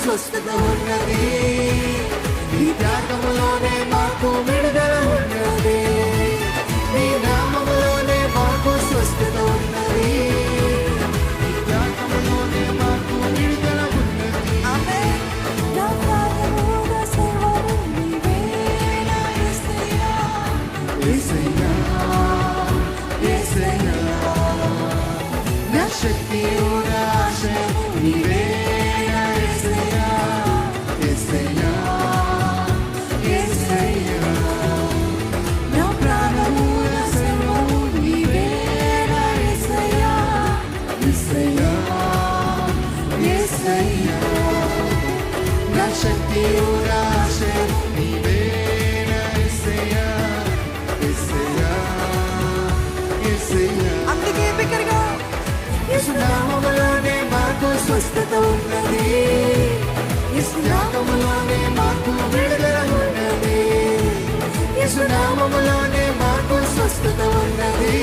స్వస్థత ఉన్నది, నీ త్యాగములోనే మాకు విడుదల ఉన్నది, నీ నామములోనే మాకు స్వస్థత ఉన్నది, నీ త్యాగములోనే మాకు విడుదల ఉన్నది. ఆమేన్. నా ప్రాణమున సర్వము నీవే నా యేసయ్యా. యేసయ్యా, యేసయ్యా, నా శక్తియు నా ఆశయము నీవే నా యేసయ్యా, యేసయ్యా, యేసయ్యా, నా ప్రాణమున సర్వము నీవే నా యేసయ్యా. యేసయ్యా, యేసయ్యా, నా శక్తియు నా ఆశయము నీవే నా యేసయ్యా, యేసయ్యా, యేసయ్యా. అందుకే బిగ్గరగా యేసు నామములోనే మాకు స్వస్థత ఉన్నది, యేసు నామములోనే మాకు విడుదల ఉన్నది, యేసు నామములోనే మాకు స్వస్థత ఉన్నది,